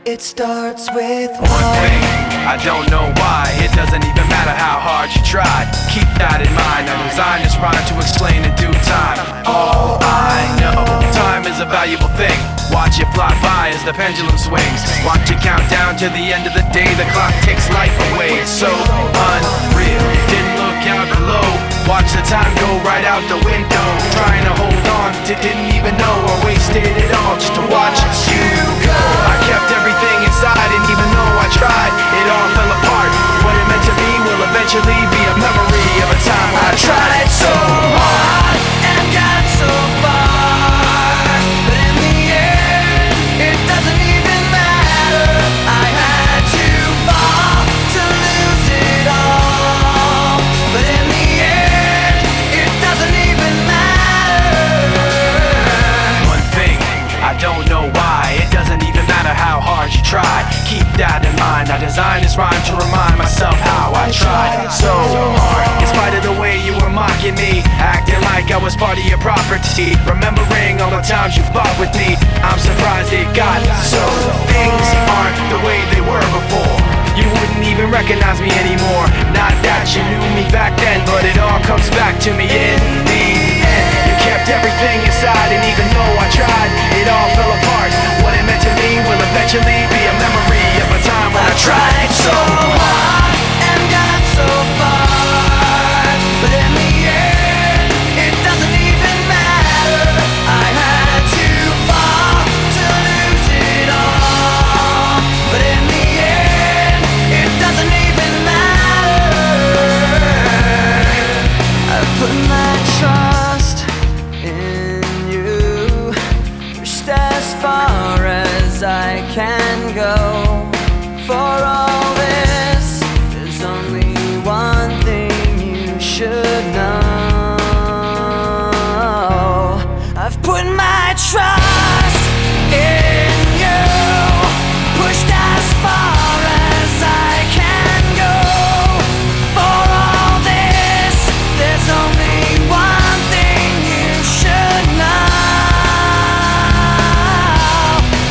It starts with one thing, I don't know why. It doesn't even matter how hard you try. Keep that in mind. I designed this rhyme to explain in due time. All I know, time is a valuable thing. Watch it fly by as the pendulum swings. Watch it count down to the end of the day. The clock takes life away. It's so unreal. Didn't look out below. Watch the time go right out the window. Trying to hold on to didn't even know I wasted it all just to watch you go. I kept everything inside, and even though I tried, it all fell apart. What it meant to be will eventually be a memory of a time I tried so hard and got so far, but in the end, it doesn't even matter. I had to fall to lose it all, but in the end, it doesn't even matter. One thing, I don't know why. It doesn't even matter how hard you try. Keep that in mind. I designed this rhyme to remind myself how I tried so hard. In spite of the way you were mocking me, acting like I was part of your property, remembering all the times you fought with me, I'm surprised it got so. Things aren't the way they were before. You wouldn't even recognize me anymore. Not that you knew me back then, but it all comes back to me in the end. You kept everything inside, and even though I tried, it all fell apart. What it meant to me will eventually be a memory of a time when I tried so hard and got so far, but in the end, it doesn't even matter. I had to fall to lose it all, but in the end, it doesn't even matter. I've put my trust in you, pushed as far as I can go. For all this, there's only one thing you should know. I've put my trust in you, pushed as far as I can go. For all this, there's only one thing you should know.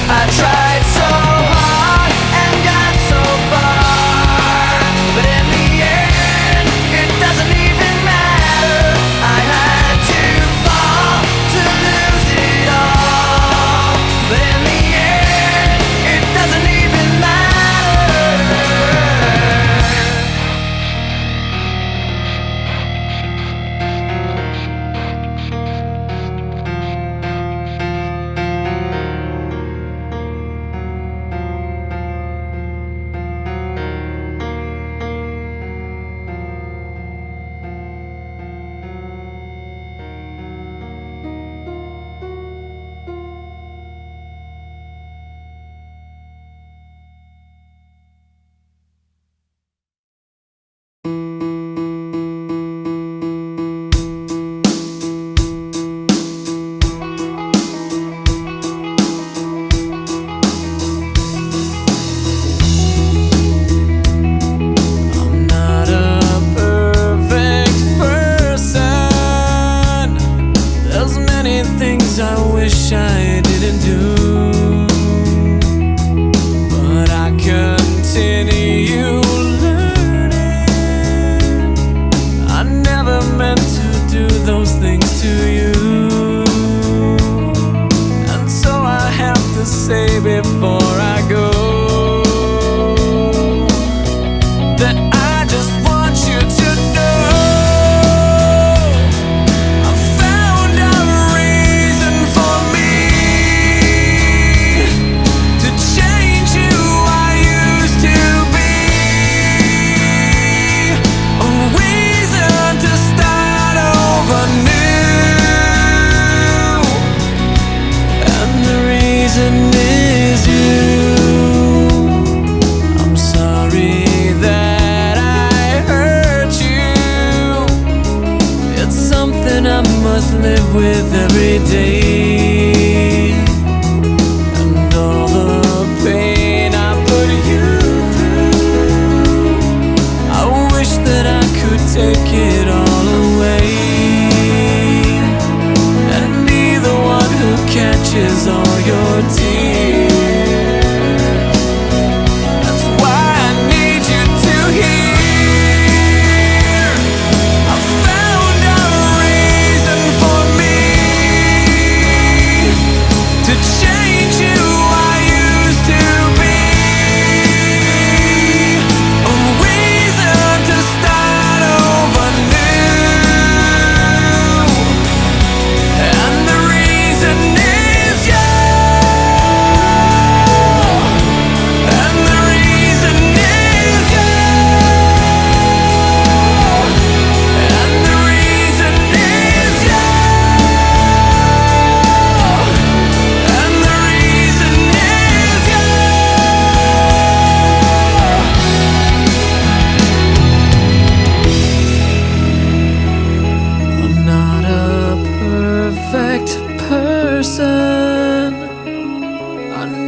I tried so hard and got so far, but in the end, it doesn't even matter. I had to fall to lose it all, but in the end, it doesn't even matter. I'm not a perfect person. There's many things I wish I didn't do, but I continue learning. I never meant to do those things to you, and so I have to say before I go that I just want you to know I found a reason for me to change who I used to be, a reason to start over new, and the reason is you. I'm sorry that I hurt you. It's something I must live with every day, and all the pain I put you through, I wish that I could take it all away and be the one who catches all your tears.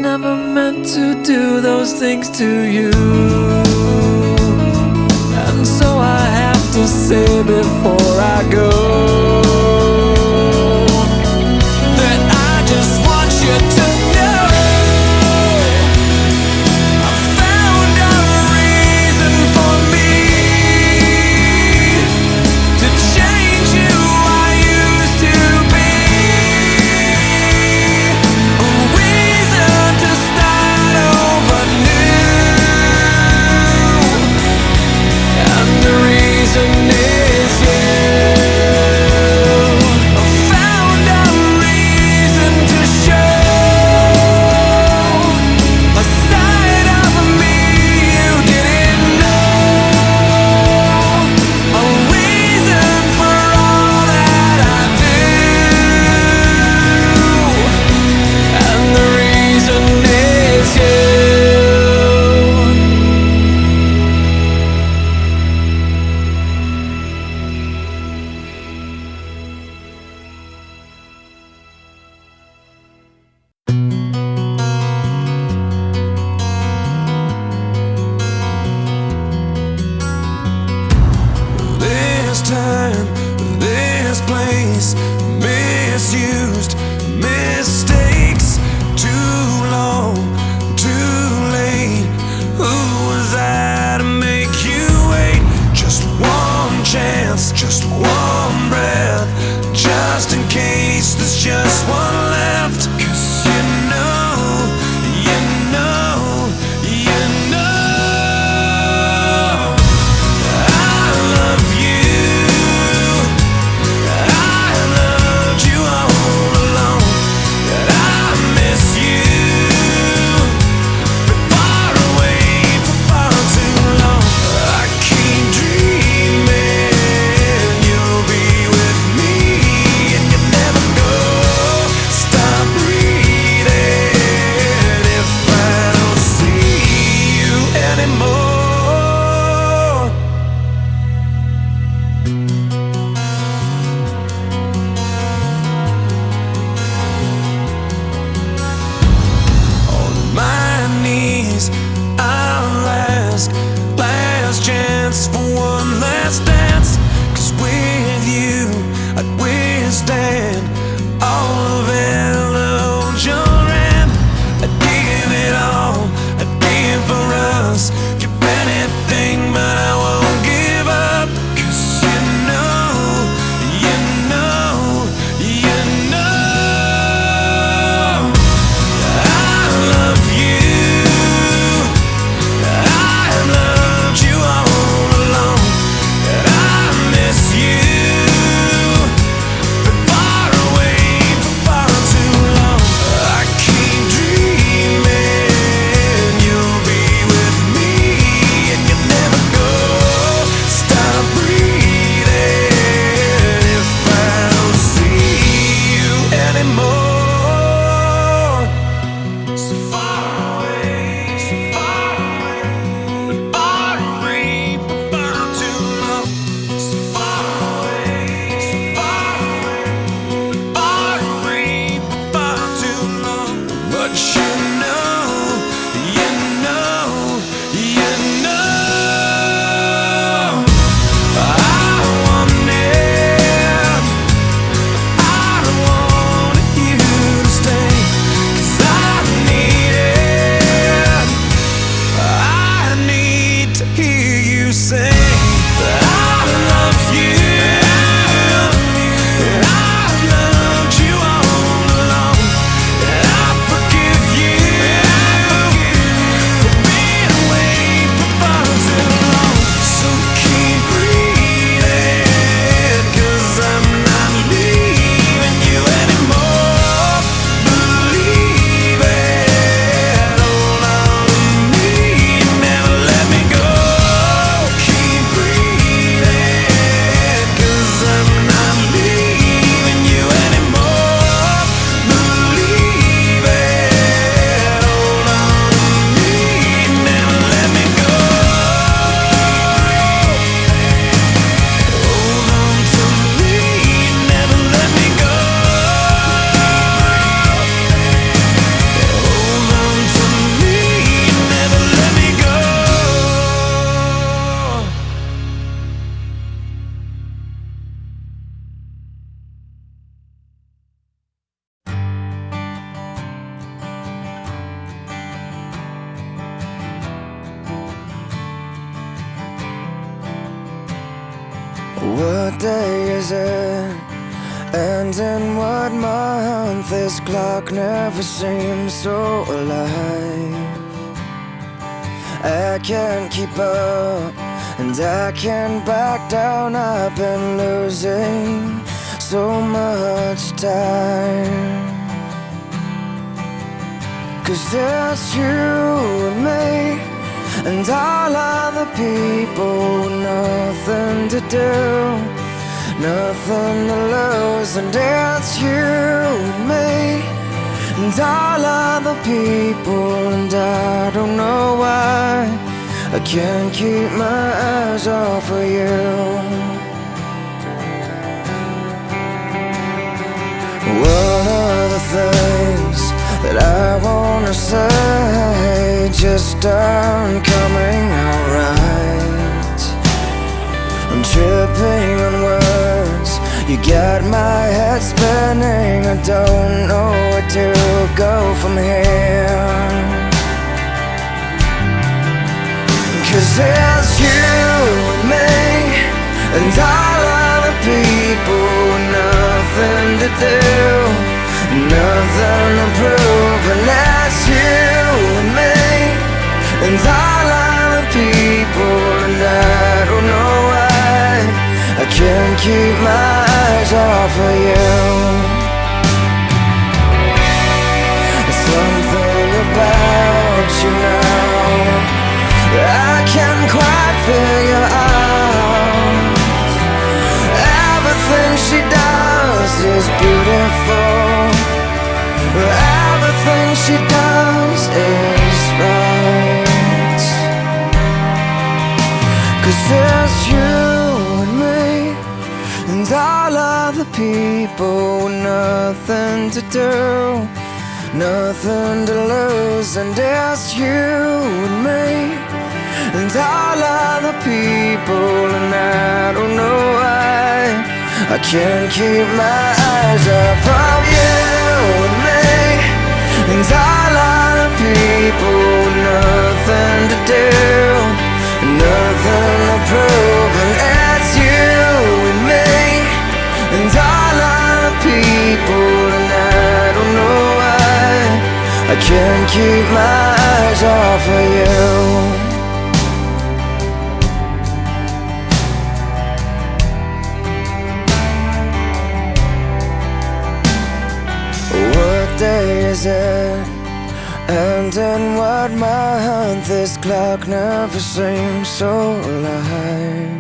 never meant to do those things to you. And so I have to say before I go that I just want you to know I found a reason for me to change who I used to be. A reason to start over new. And the reason is you. I found a reason to show a side of me you didn't know. A reason for all that I do. And the reason is you. This time, this place, misused, mistakes, too long, too late. Who was I to make you wait? Just one chance, just one breath, just in case there's just one left. 'Cause you know, you know, you know I love you. I loved you all along. That I miss you. Been far away for far too long. I keep dreaming you'll be with me, and you never go. Stop breathing if I don't see you anymore. On my knees, I'll ask last chance for one last dance. 'Cause with you, I'd withstand all of illusion. I'd give it all, I'd give for us. Give anything, but I won't give up. 'Cause you know, you know, you know I love you. I loved you all along. And I miss you. Been far away for far too long. I keep dreaming you'll be with me, and you never go. Stop breathing if I don't see you anymore. So far away, so far away. Been far away for far too long. So far away, so far away. Been far away for far too long. But you know, you know, you know I wanted, I wanted you to stay. 'Cause I need to hear you say that I love you. And I loved you all along. And I forgive you. What day is it? And in what month? This clock never seems so alive. I can't keep up, and I can't back down. I've been losing so much time. 'Cause it's you and me, and all other people with nothing to do, nothing to lose. And it's you and me, and all other people. And I don't know why I can't keep my eyes off of you. One of the things that I wanna say just aren't coming out right. I'm tripping on words, you got my head spinning. I don't know where to go from here. 'Cause it's you and me, and all other people with nothing to do, nothing to prove. And that's you and me, and all other people. And I don't know why I can't keep my eyes off of you. Something about you now I can't quite figure out. Everything she does is beautiful. Everything she does is right. 'Cause it's you and me, and all other people with nothing to do, nothing to lose. And it's you and me, and all other people. And I don't know why I can't keep my eyes off of you and me, and all other people. Nothing to do, nothing to prove. And it's you and me, and all other people. And I don't know why I can't keep my eyes off of you. What day is it? And in what month? This clock never seems so alive.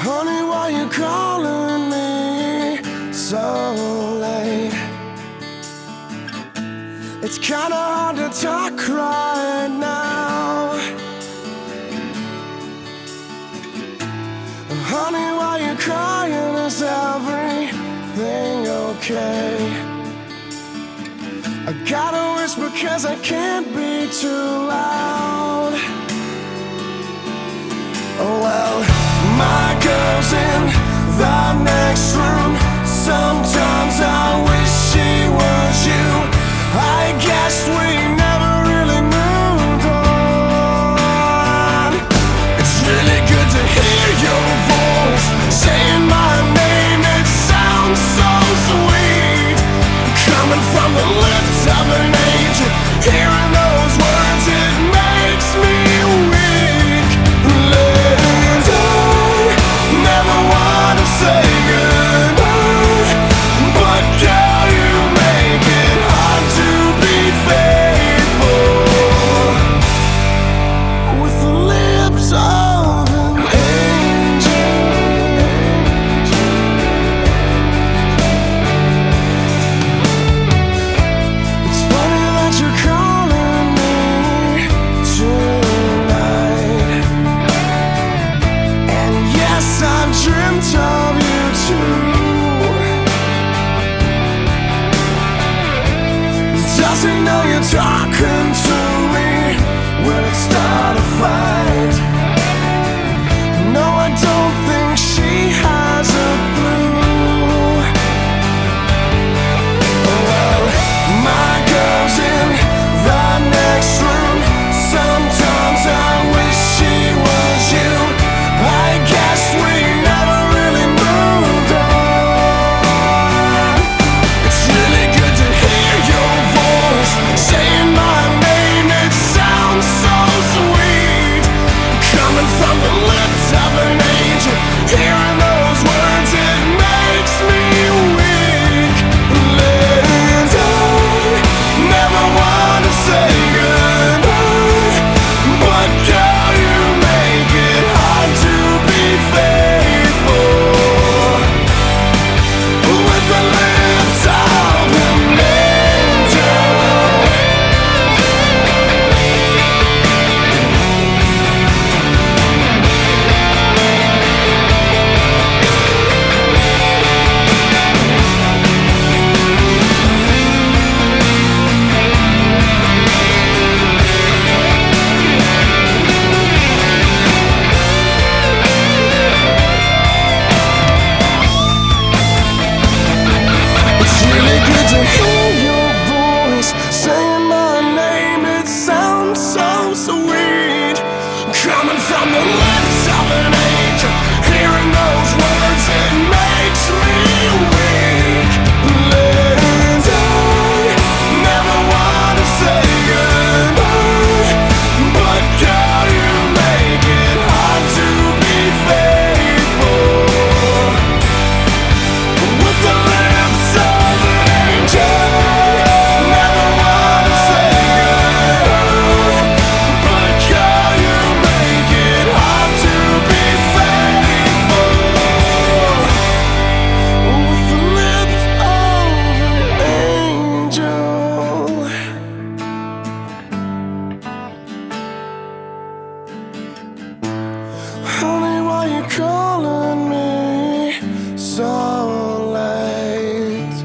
Honey, why you calling me so late? It's kinda hard to talk right now. Honey, why you crying? Is everything okay? I gotta whisper 'cause I can't be too loud. Oh well, my girl's in the next room. Sometimes I wish she was you. I guess we never really moved on. It's really good to hear your voice saying my name. It sounds so sweet, coming from the lips of an angel. Hearing those words, it makes me weak. And I never want to say goodbye, but girl, you make it hard to be faithful with the lips of an angel. It's funny that you're calling me tonight, and yes, I've dreamt of you too. Does he know you're talking to me? Will it start a fight? No, I don't think she has coming from the lips of an angel. Hearing those words, it makes me weak. Let I never wanna say goodbye, but girl, you make it hard to be faithful. With the lips of an angel, never wanna say goodbye, but girl, you make it hard to be faithful. With the lips of an angel. Honey, why you calling me so late?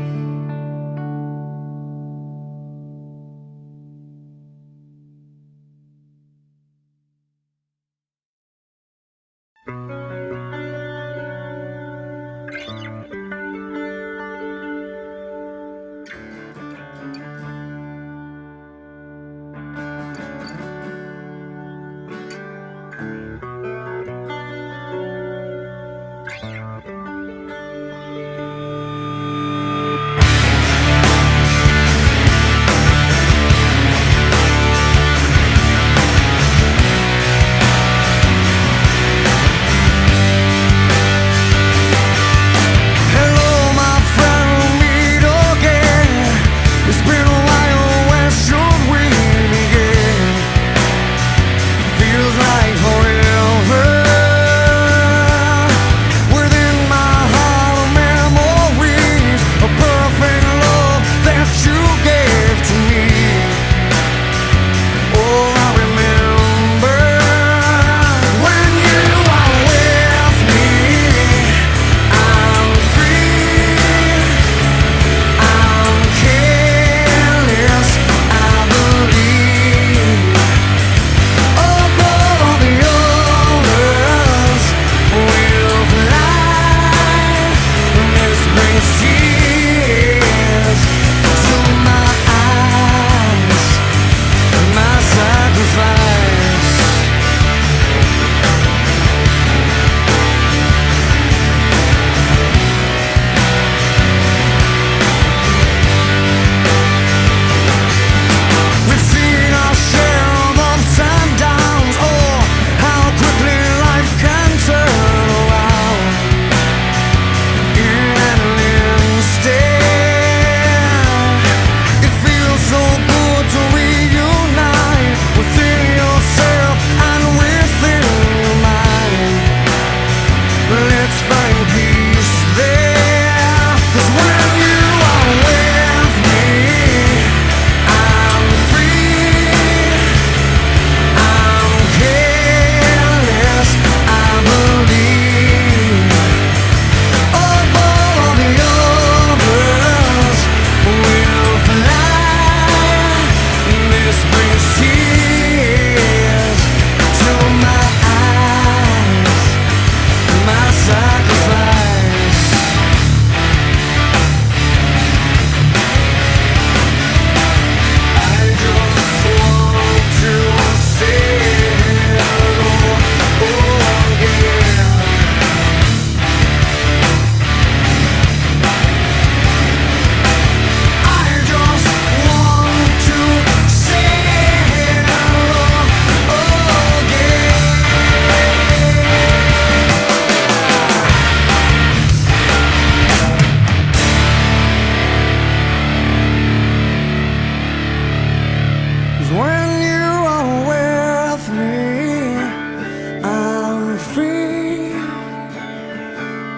Hello, my friend, we'll meet again. It's been a while, where should we begin? Feels like forever. Within my heart are memories of perfect love that you gave to me. Oh, I remember when you are with me. I'm free, I'm careless, I believe. Above the others will fly. This brings tears to my eyes, my sacrifice. We've seen our share of ups and downs. Oh, how quickly life can turn around in an instant. It feels so good to reunite within yourself and within your mind. Let's find peace there, 'cause when you are with me, I'm free, I'm careless, I believe. Above the others will fly. This brings tears to my eyes, my sacrifice. I just want to say hello again. I just want to say hello again. When you are with me, I'm free,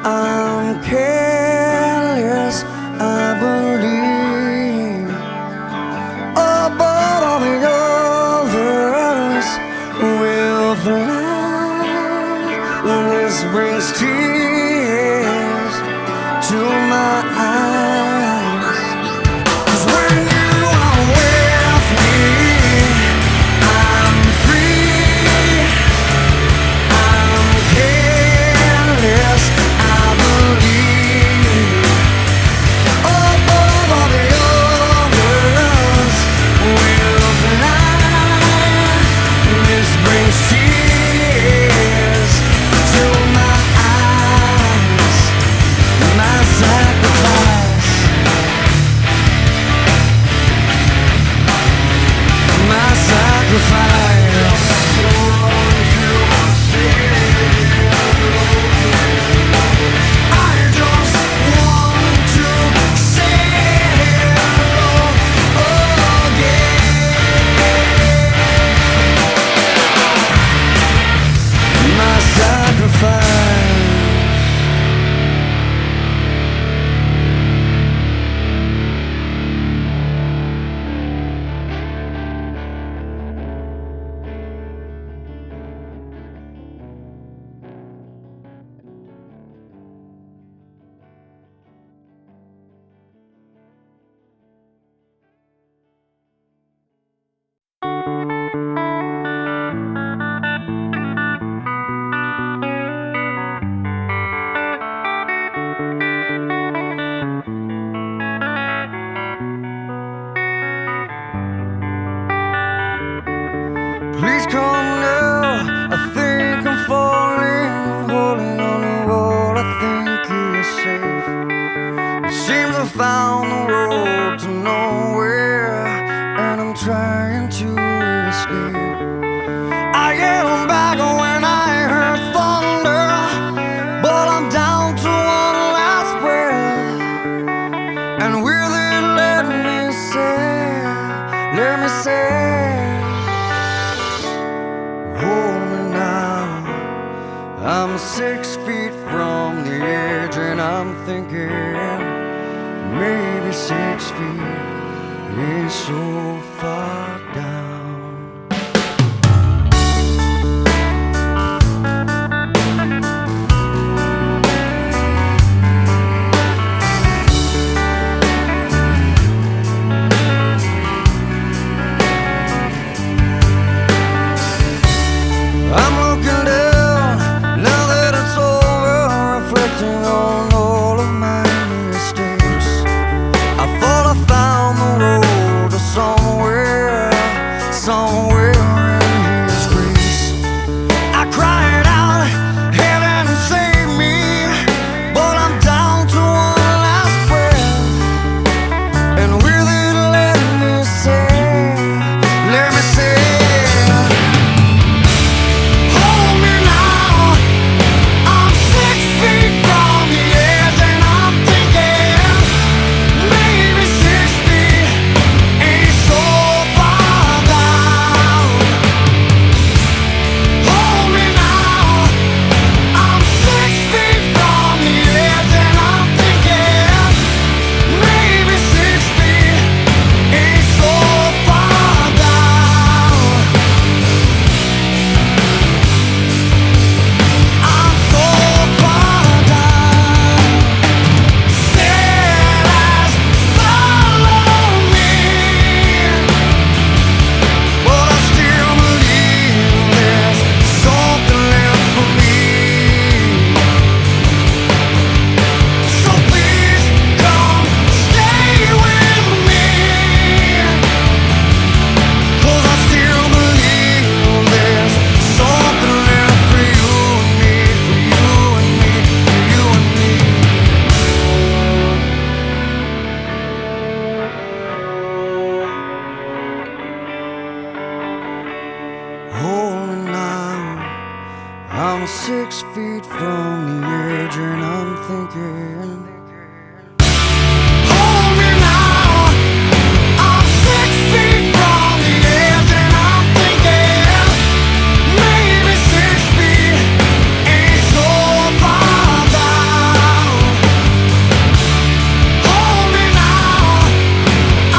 I'm careless, I believe. Above all the others will fly. This brings tears to my eyes. 'Cause when you are with me, I'm free, I'm careless, I believe. Above all the others will fly. This brings tears Please come now, I think I'm falling, holding on to what I think is safe. It seems I found the road to nowhere, and I'm trying to escape. I yelled back when I heard thunder, but I'm down to one last breath. And will it let me say, hold me now. I'm 6 feet from the edge, and I'm thinking maybe 6 feet is so far down. I'm looking down, now that it's over, reflecting on all of my mistakes. I thought I found the road to somewhere in His grace. I cried out, heaven save me, but I'm down to one last breath. And will it let me say, hold me now. I'm 6 feet from the edge, and I'm thinking maybe 6 feet ain't so far down. Hold me now. I'm 6 feet from the edge, and I'm thinking maybe 6 feet ain't so far down. I'm so far down. Said eyes follow me, but I still believe there's something left for me. So please come stay with me, 'cause I still believe there's something left for you and me, for you and me, for you and me. Hold me now. I'm 6 feet from the edge, and I'm thinking, hold me now. I'm 6 feet from the edge, and I'm thinking maybe 6 feet ain't so far down. Hold me now.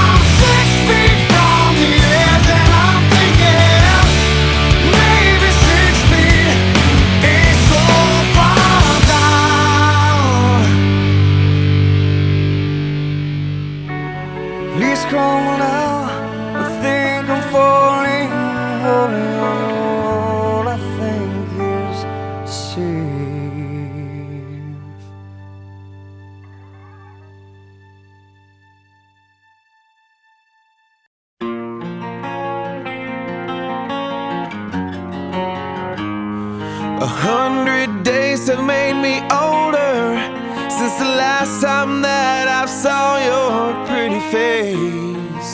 I'm 6 feet from the edge, and I'm thinking maybe 6 feet ain't so far down. Please come now, I think I'm falling, holding on to all I think is safe. A 100 days have made me older since the last time that I saw your pretty face.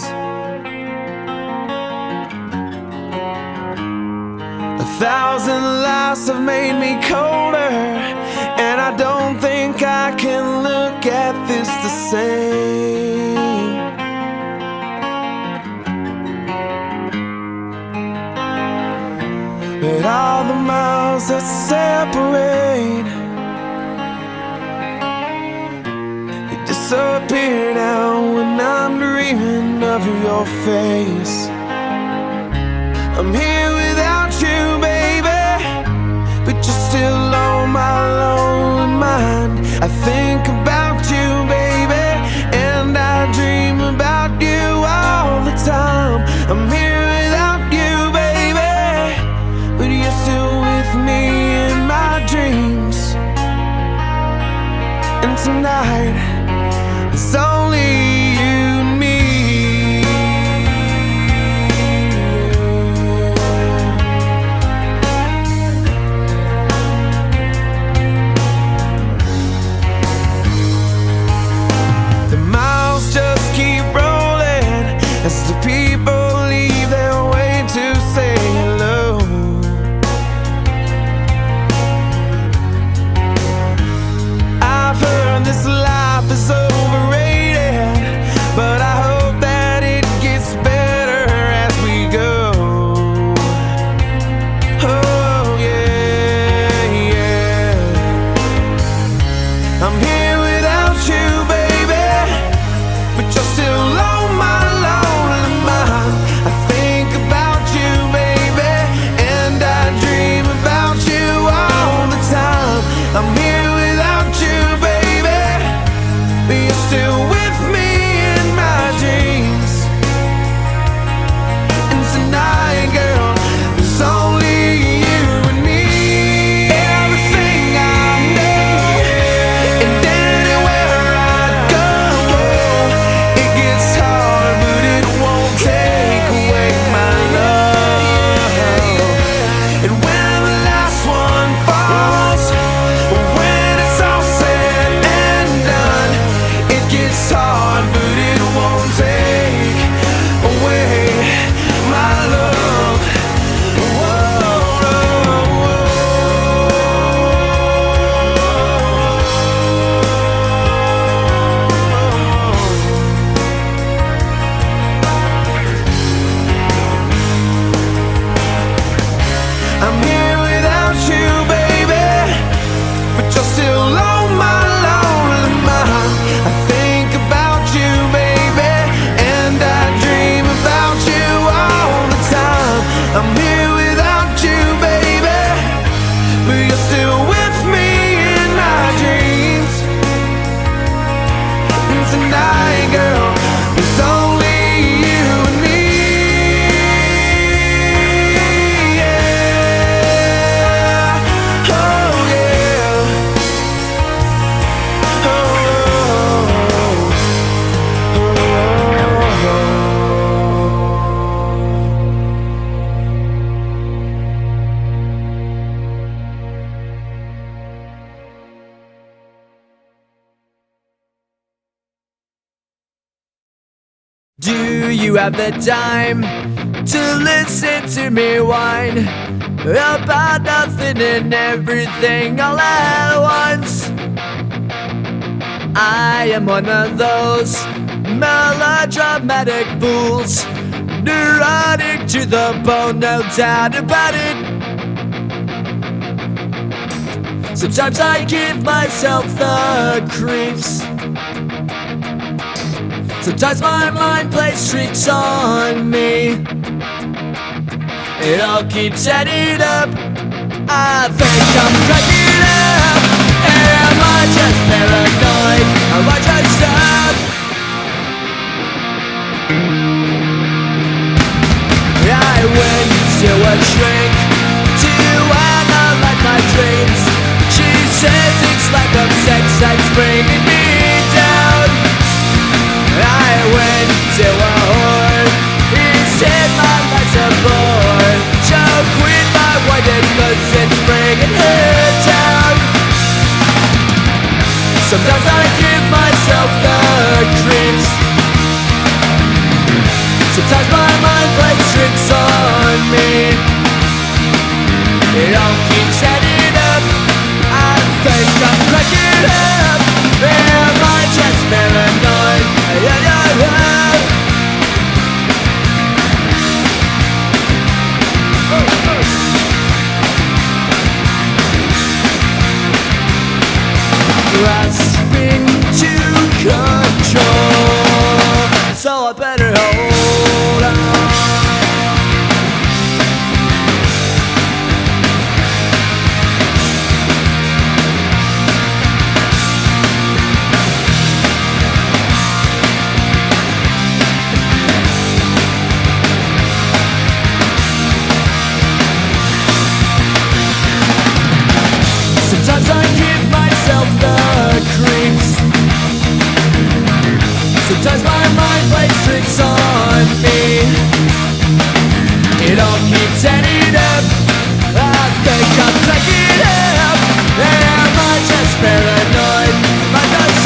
1,000 lives have made me colder, and I don't think I can look at this the same. But all the miles that separate, they disappear now when I'm dreaming of your face. I'm here without you, baby, but you're still on my lonely mind. I think about you, baby, and I dream about you all the time. I'm here without you, baby, but you're still with me in my dreams. And tonight, it's only you and me. I'm here without you, baby, but you're still on my lonely mind. I think about you, baby, and I dream about you all the time. I'm here without you, baby, but you're still with me in my dreams. And tonight, girl, it's only you and me. Yeah. Oh, yeah. Oh, oh, oh. Do you have the time to listen to me whine about nothing and everything all at once? I am one of those melodramatic fools, neurotic to the bone, no doubt about it. Sometimes I give myself the creeps. Sometimes my mind plays tricks on me. It all keeps adding up. I think I'm cracking up. Am I just paranoid? Am I just up? I went to a shrink to analyze my dreams. She says it's lack of sex that's bringing me down. I went to a whore. He said my life's a bore. So quit my wedding cause it's bringing her down. Sometimes I give myself the creeps. Sometimes my mind plays tricks on me. It all keeps adding up. I think I'm cracking up. Am I just paranoid? Grasping to control, so I better hold on. Sometimes I give myself the creeps. Sometimes my mind plays tricks on me. It all keeps adding up. I think I'm cracking up. Am I just paranoid? Am I just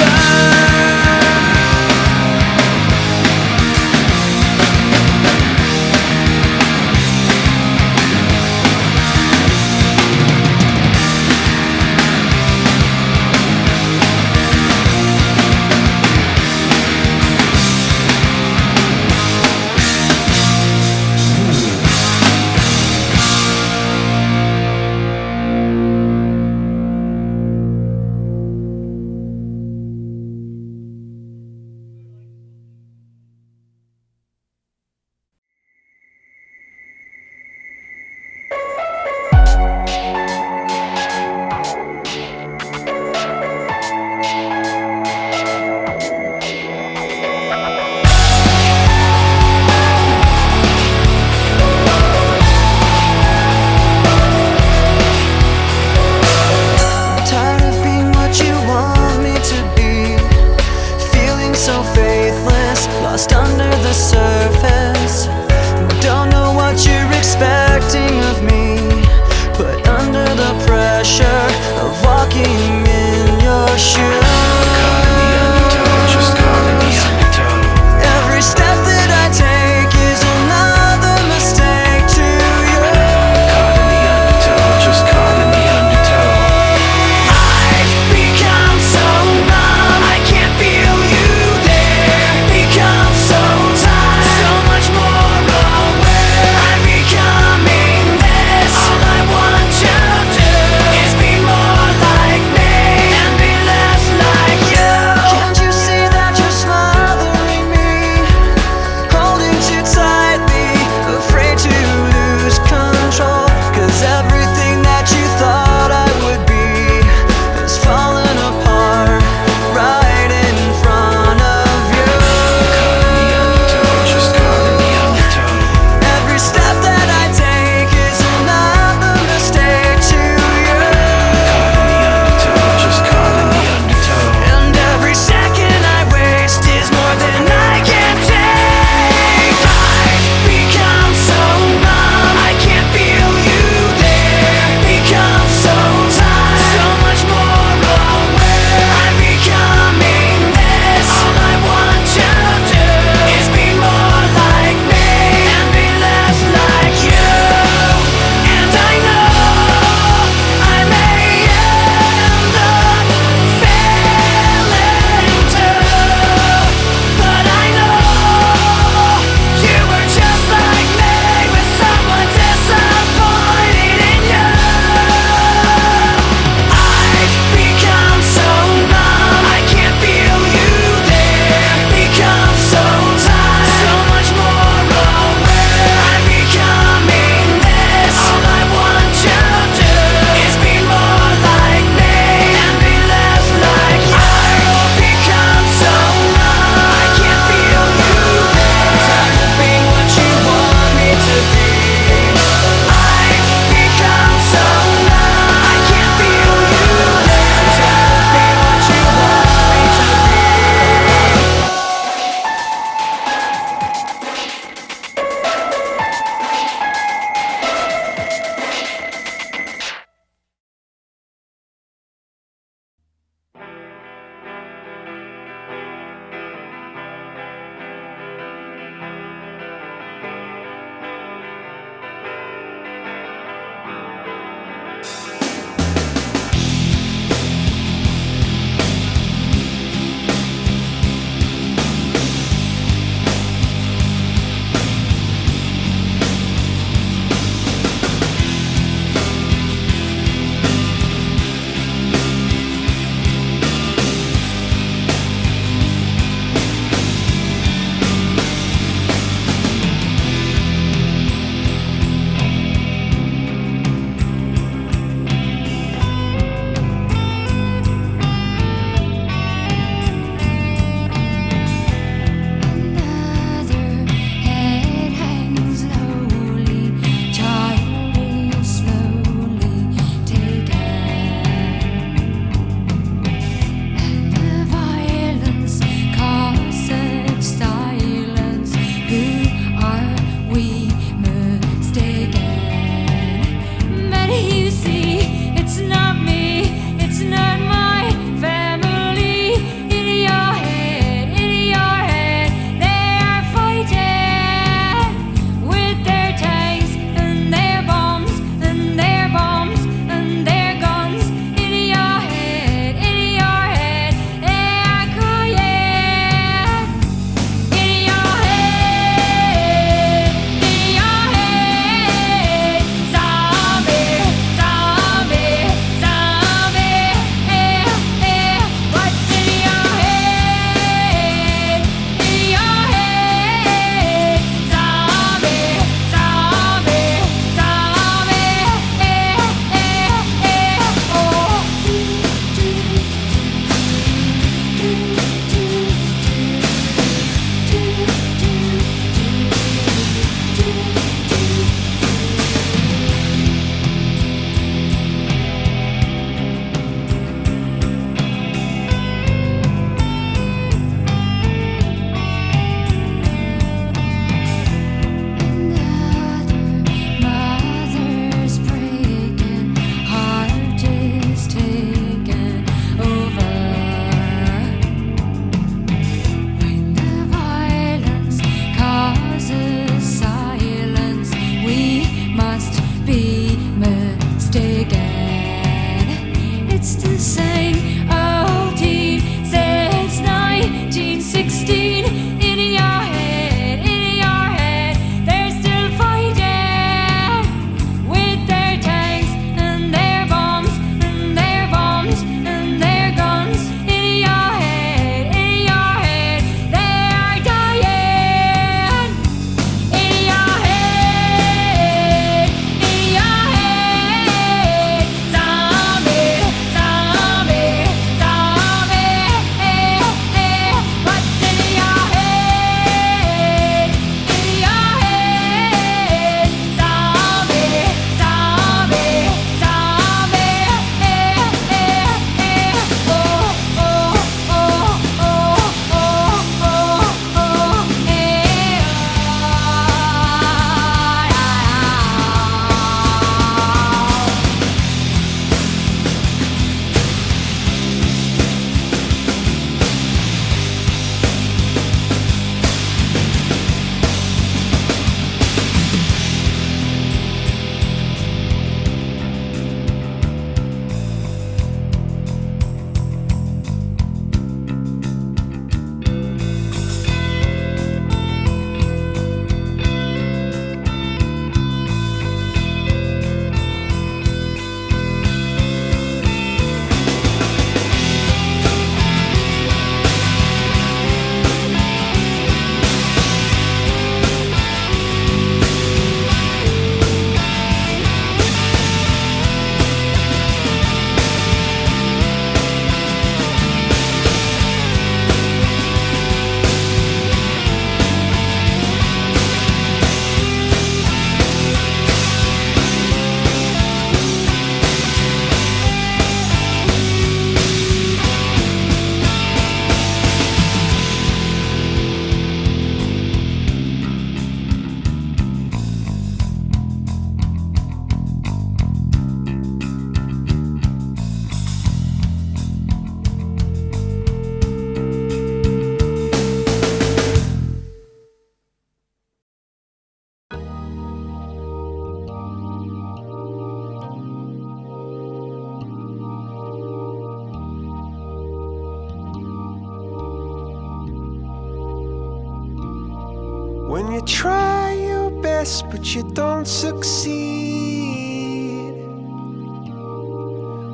you try your best but you don't succeed,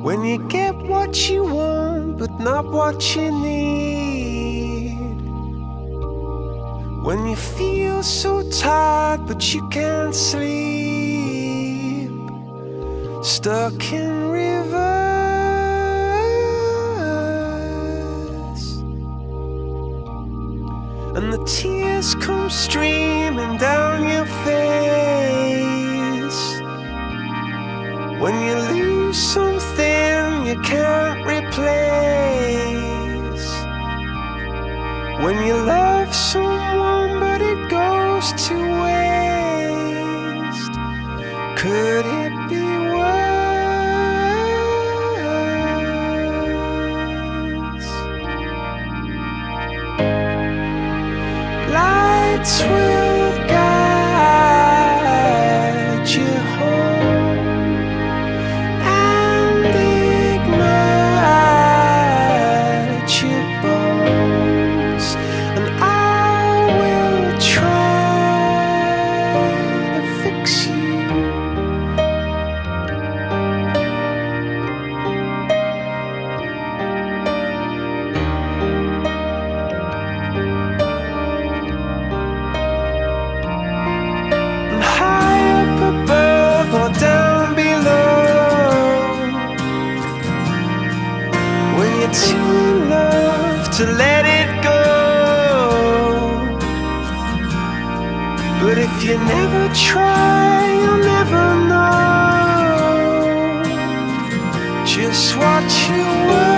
when you get what you want but not what you need, when you feel so tired but you can't sleep, stuck in reverse, and the tears come streaming down your face, when you lose something you can't replace, when you love someone but it goes to waste. Could it be worse? Lights will guide you home and ignite your bones, and I will try to fix you. And high up above or down below, when you're too in love to let it go, but if you never try you'll never know just what you were.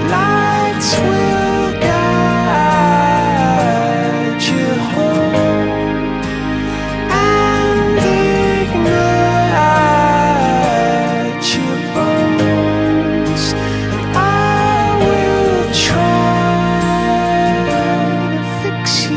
Lights will guide you home and ignite your bones, and I will try to fix you.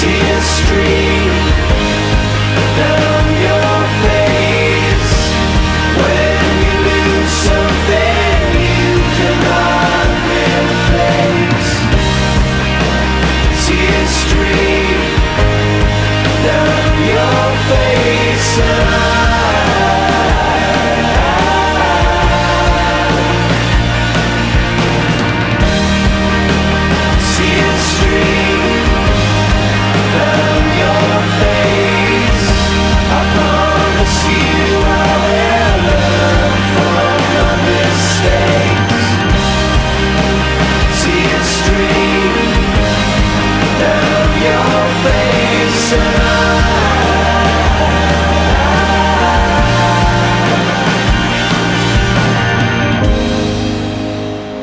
Tears stream down your face when you lose something you cannot replace. Tears stream down your face, tears stream down your face. I promise you I will learn from your mistakes. Tears stream down your face,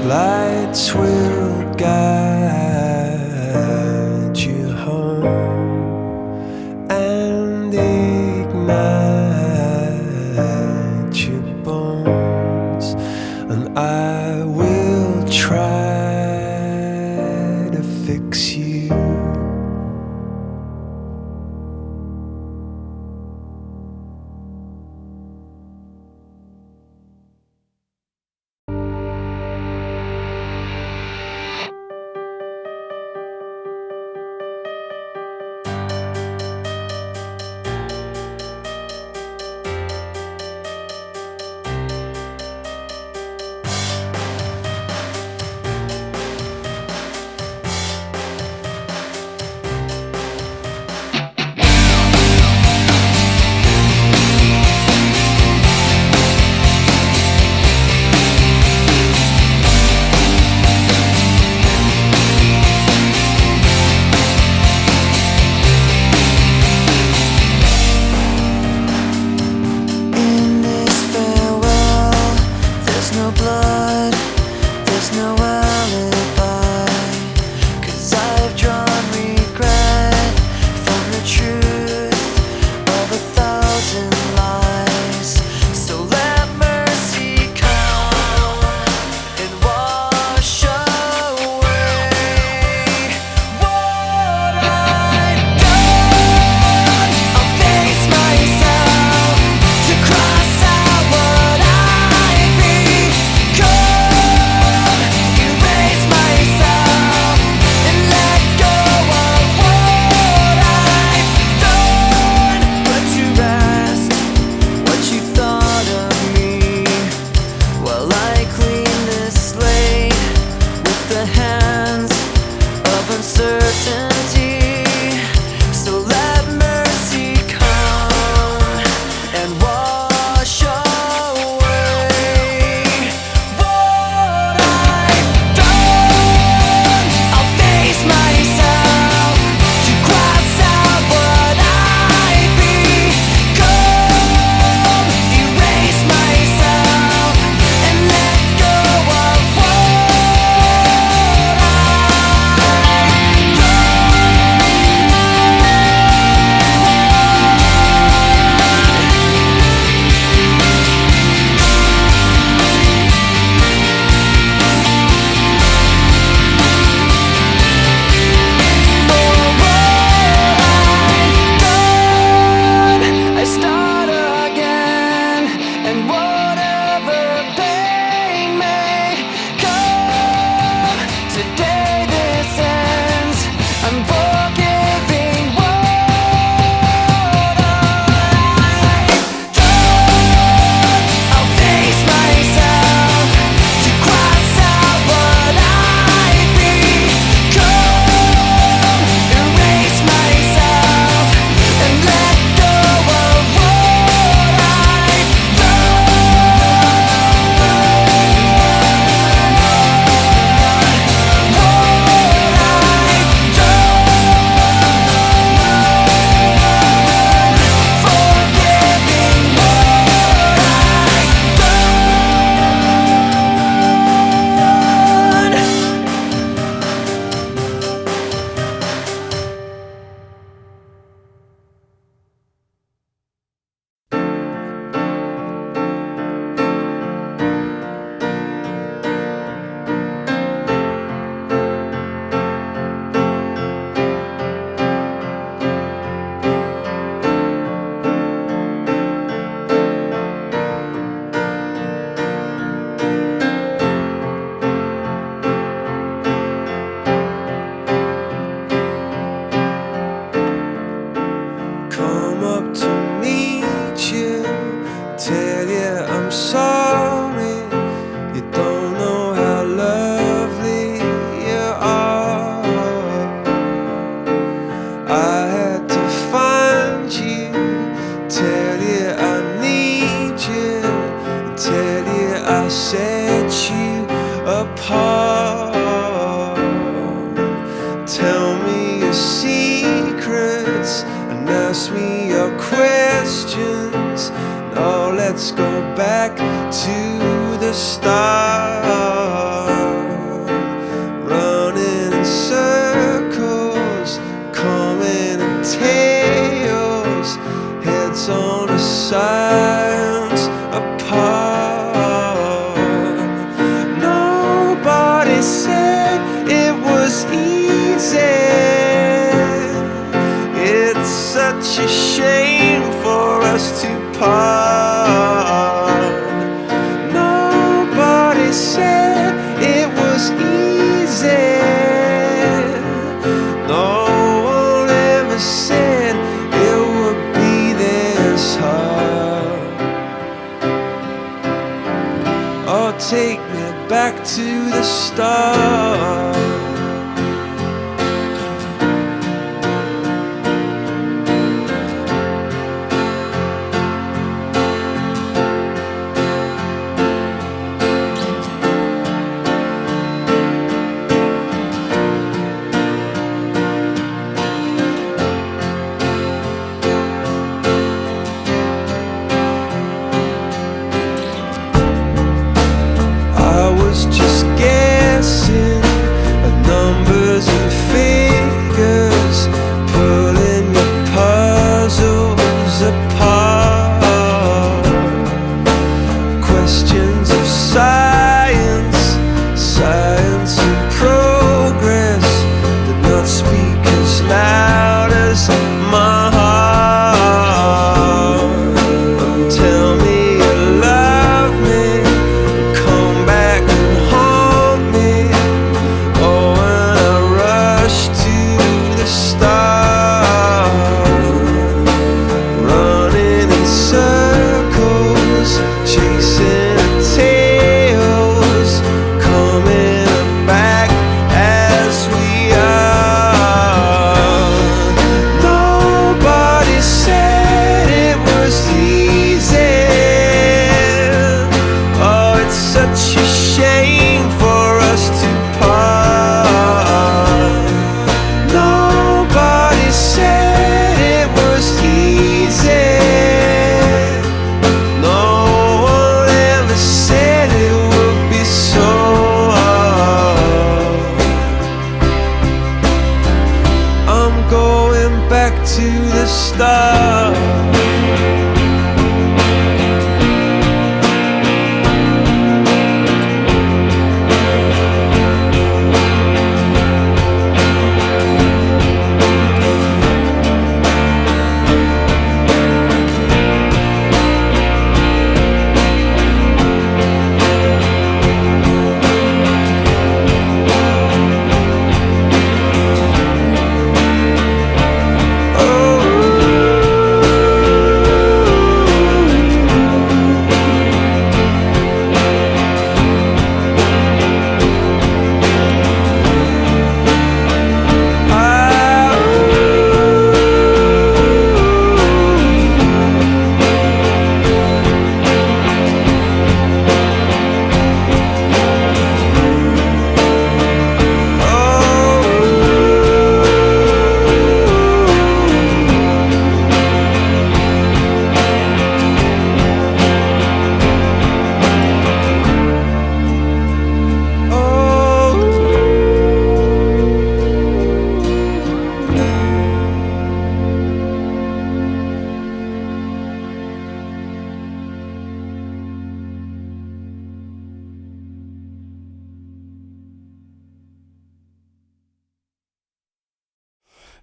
lights will guide you home and ignite your bones, and I will try to fix you. ask me your questions. No, let's go back to the start. Running in circles, coming in tails, heads on the sides apart. Nobody said it was easy. It's such a shame for us to part. Nobody said it was easy. No one ever said it would be this hard. Oh, take me back to the start. Just guessing at numbers and figures, pulling your puzzles apart. Questions of science, science and progress did not speak as loud as my heart. Tell me you love me, come back and haunt me. Oh, when I rush to the start, running in circles, chasing tails, coming back as we are. Nobody said it was easy. Oh, it's such a shame for us to part. Nobody said it was easy. No one ever said it would be so hard. I'm going back to the start.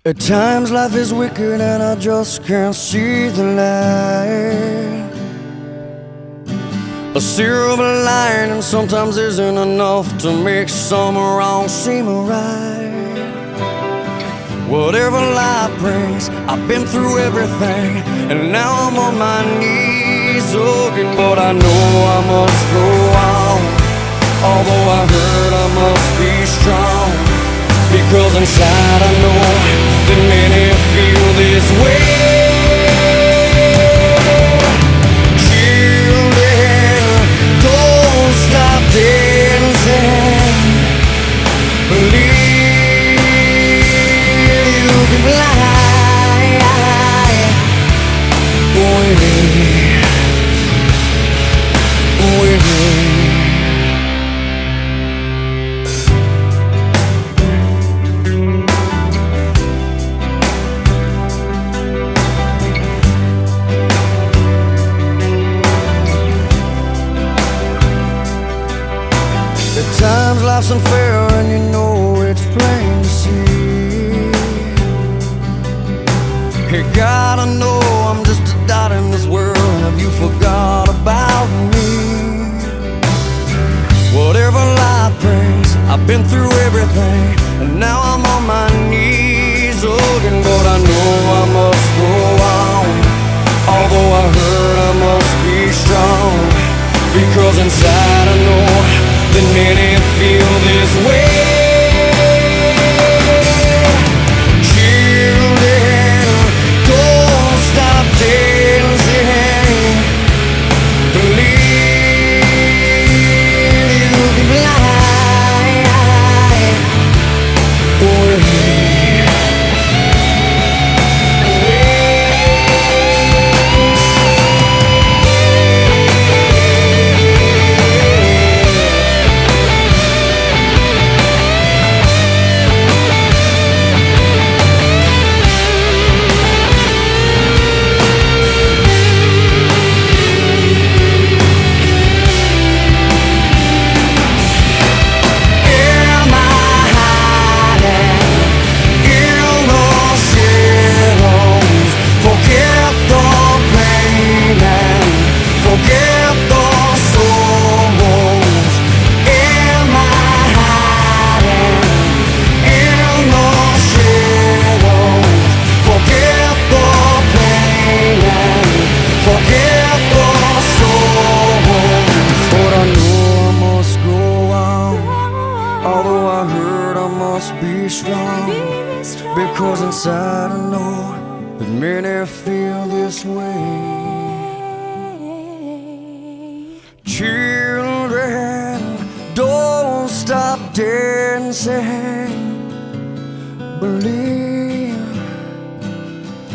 At times life is wicked and I just can't see the light. A silver lining sometimes isn't enough to make some wrong seem right. Whatever life brings, I've been through everything, and now I'm on my knees looking. But I know I must go on, although I hurt I must be strong, because inside I know that many feel this way. Children, don't stop dancing. Believe you can fly. life's unfair and you know it's plain to see. Hey God, I know I'm just a dot in this world. Have you forgot about me? Whatever life brings, I've been through everything, and now I'm on my knees. Looking, but I know I must go on. Although I hurt, I must be strong, because inside I know that many feel this way. Children, don't stop dancing. Believe you can fly away. Because inside I know that many feel this way. Children, don't stop dancing. Believe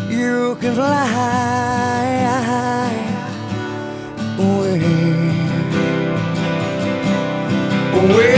you can fly away. Away.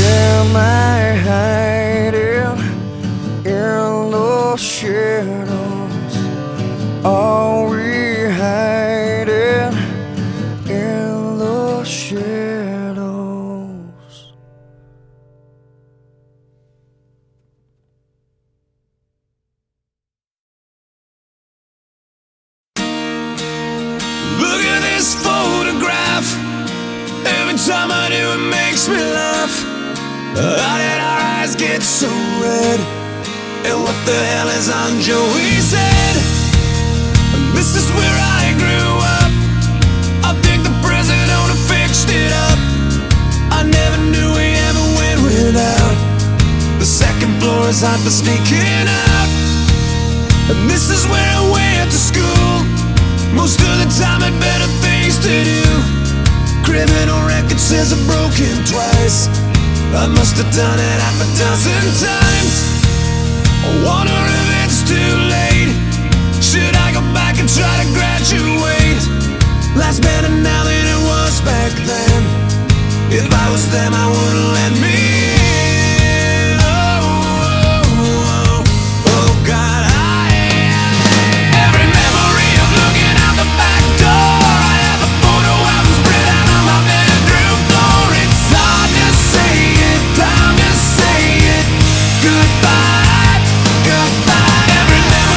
Am I hiding in the shadows? Are we hiding in the shadows? Look at this photograph. Every time I do, it makes me laugh. How did our eyes get so red? And what the hell is on Joey's head? This is where I grew up. I think the present owner fixed it up. I never knew we ever went without. The second floor is hot for sneaking out. And this is where I went to school. Most of the time had better things to do. Criminal record says I've broken twice. I must have done it half a dozen times. I wonder if it's too late. Should I go back and try to graduate? Life's better now than it was back then. If I was them, I wouldn't let me in. Oh God, every memory of looking out the back door. I have a photo album spread out on my bedroom floor. It's hard to say it, time to say it. Goodbye, goodbye. Every memory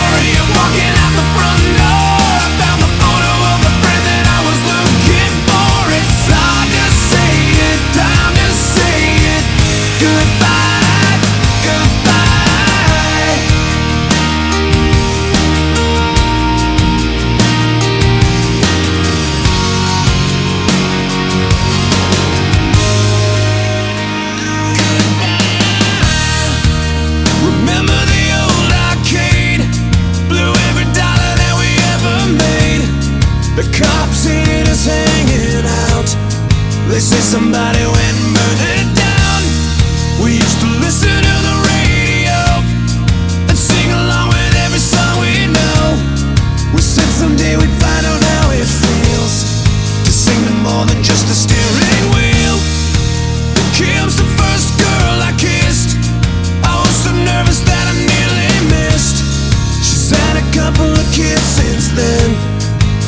kid since then.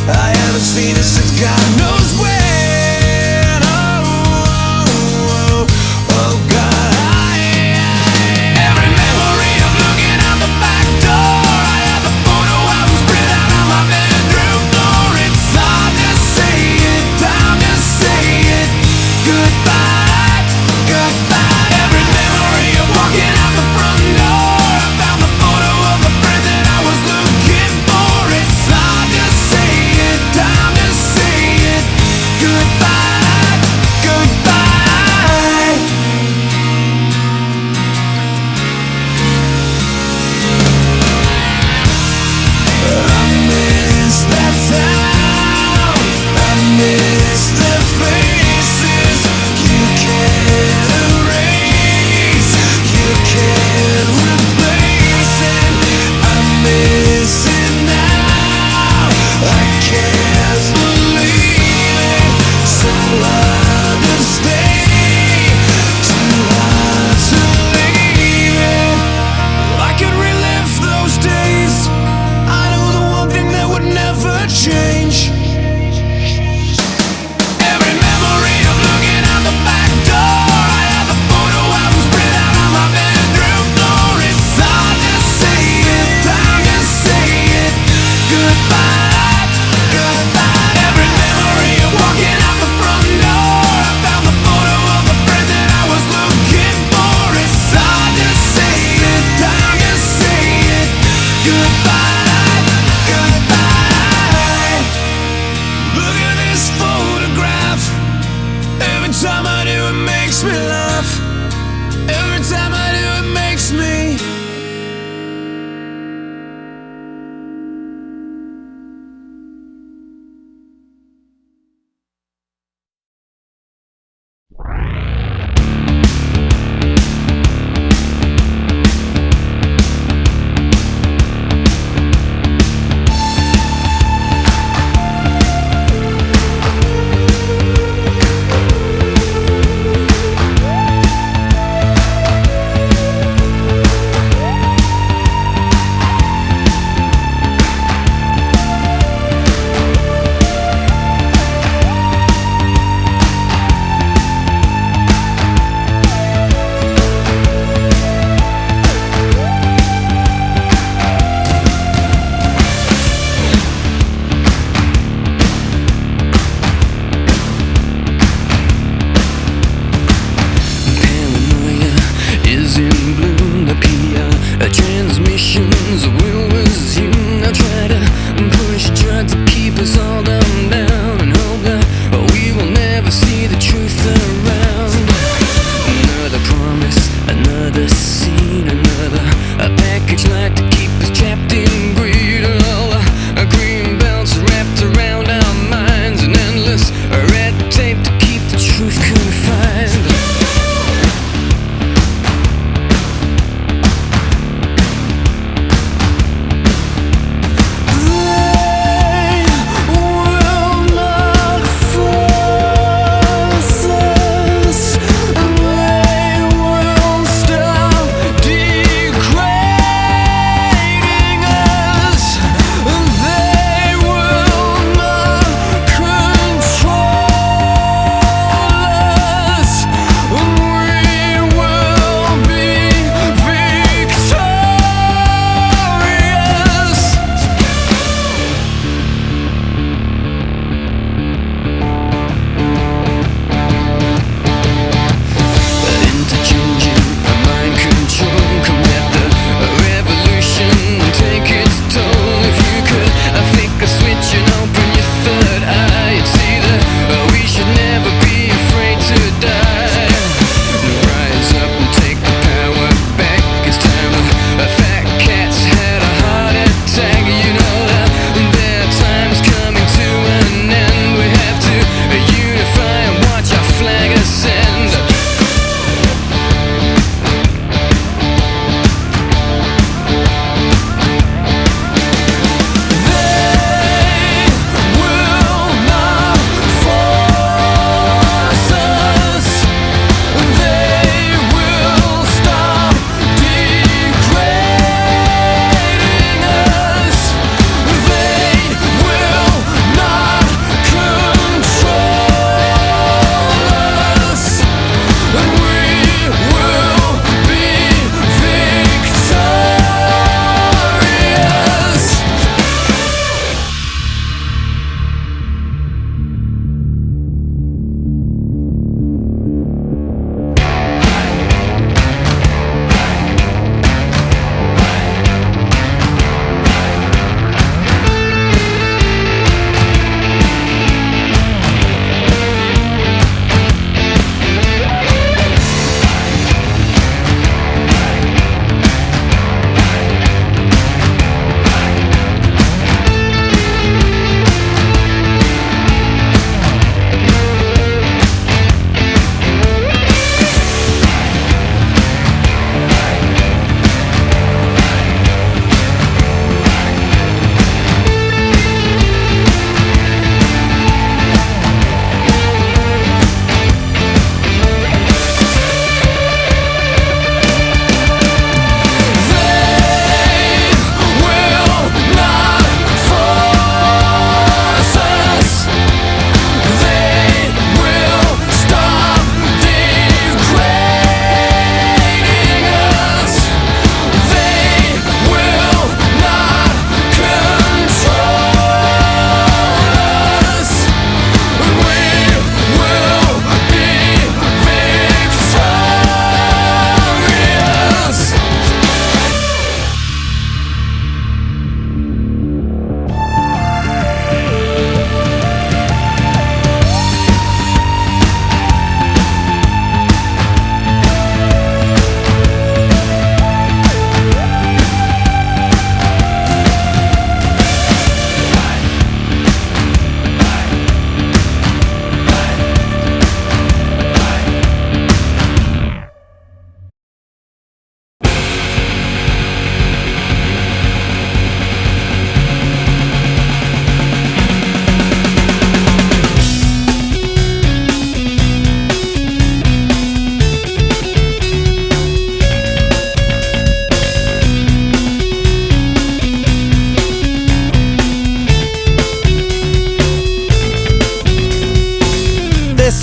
I haven't seen her since God knows when. Oh God. Every memory of looking out the back door. I have the photo album spread out on my bedroom floor. It's hard to say it, time to say it. Goodbye, goodbye. Every memory of walking out the front door. I found the photo of the friend that I was looking for. It's hard to say it, time to say it.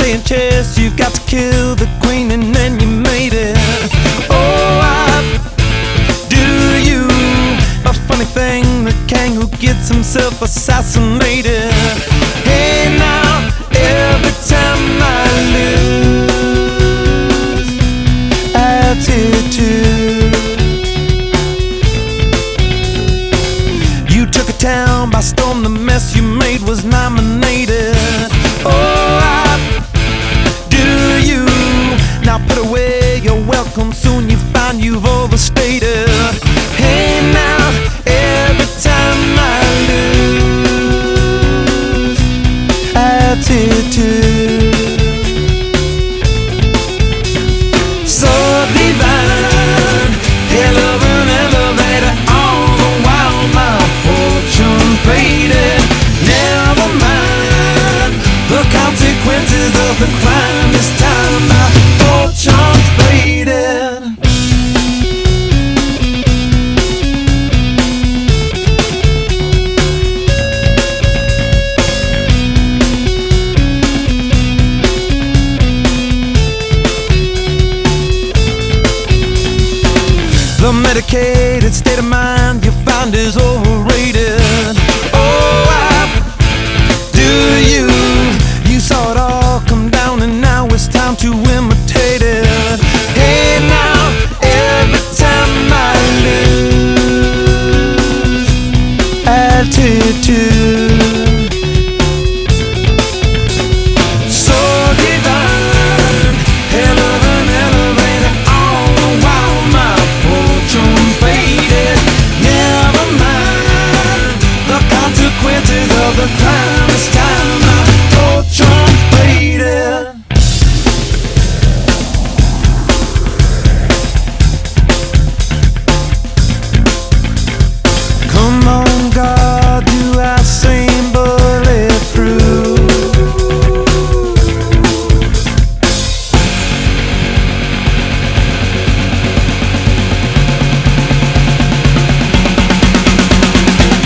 playing chess, you've got to kill the queen and then you made it. Oh, do you? A funny thing, the king who gets himself assassinated. Hey now, every time I lose attitude, you took a town by storm, the mess you made was nominated. Oh, do you? Now put away your welcome, soon you find you've overstated. Hey now, every time I lose attitude, so divine, hell of an elevator, all the while my fortune faded. Never mind the consequences of the crime, this time my fortune faded. The medicated state of mind you find is overrated. Oh, do you? You saw it all come down and now it's time to imitate it. Hey now, every time I lose attitude, so divine, hell of an elevator, all the while my fortune faded. Never mind the consequences of the crime, this time my fortune faded. Come on, God, do I seem bulletproof?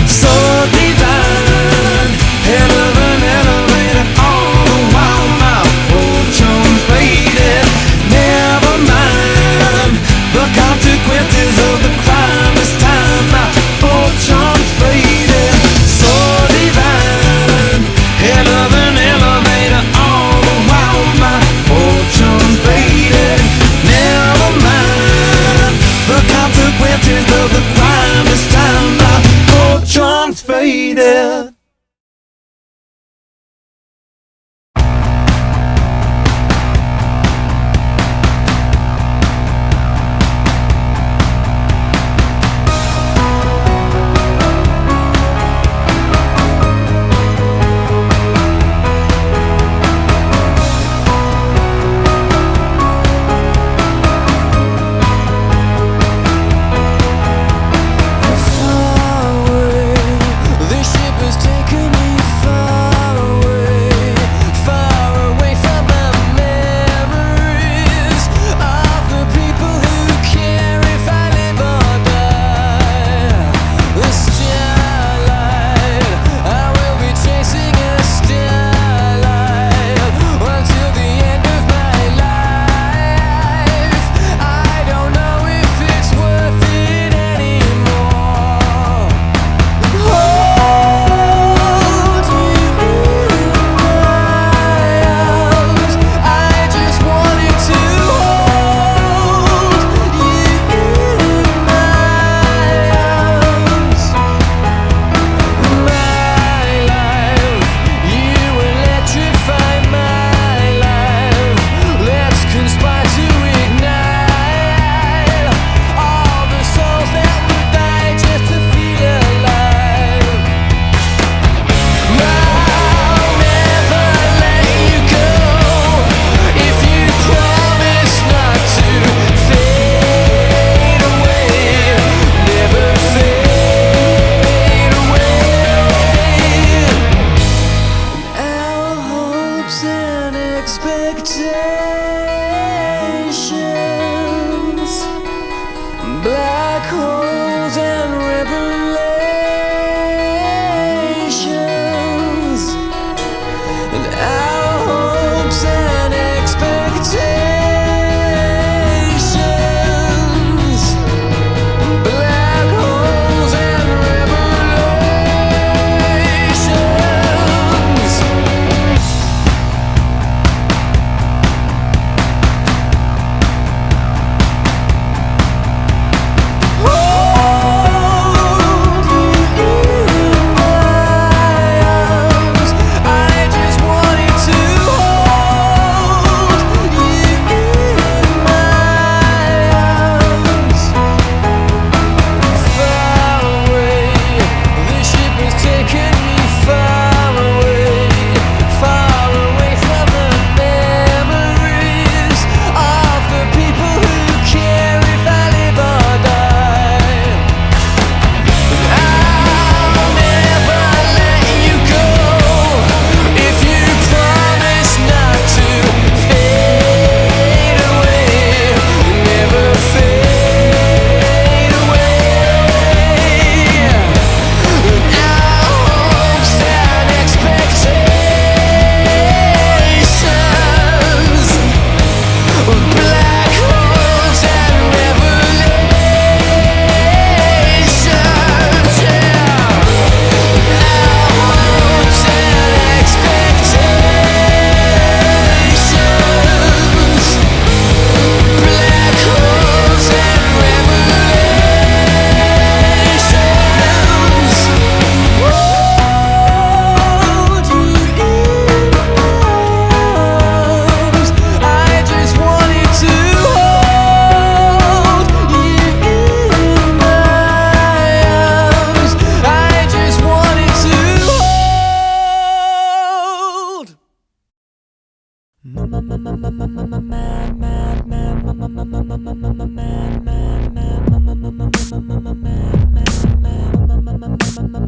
So divine, hell of an elevator, all the while my fortune faded. Never mind the consequences of the crime, this time my fortune faded. So divine, hell of an elevator, all the while my fortune faded. Never mind the consequences of the crime, this time my fortune faded. Far away, this ship is taking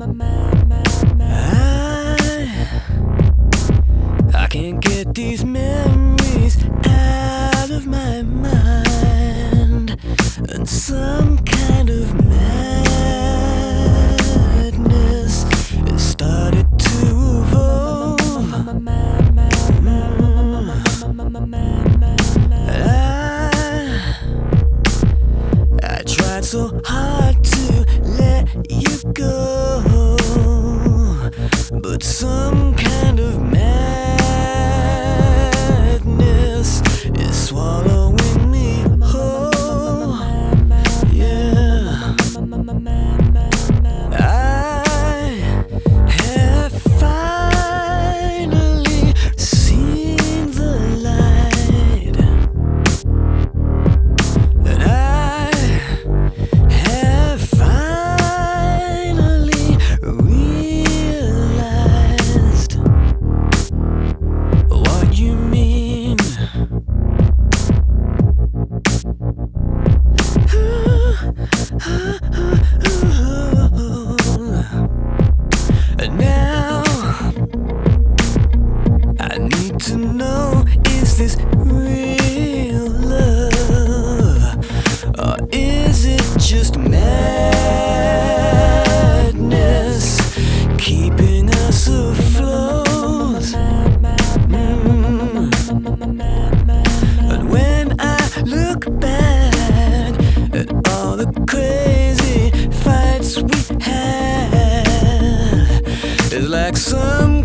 I can't get these memories out of my mind, and some kind of madness has started to evolve. I tried so hard to let you go, but some kind of madness is swallowing me whole. Yeah, I have finally seen the light, and I have finally realized what you mean. And now I need to know, is this real love, or is it just madness keeping us afloat? And when I look back at all the crazy fights we had, it's like some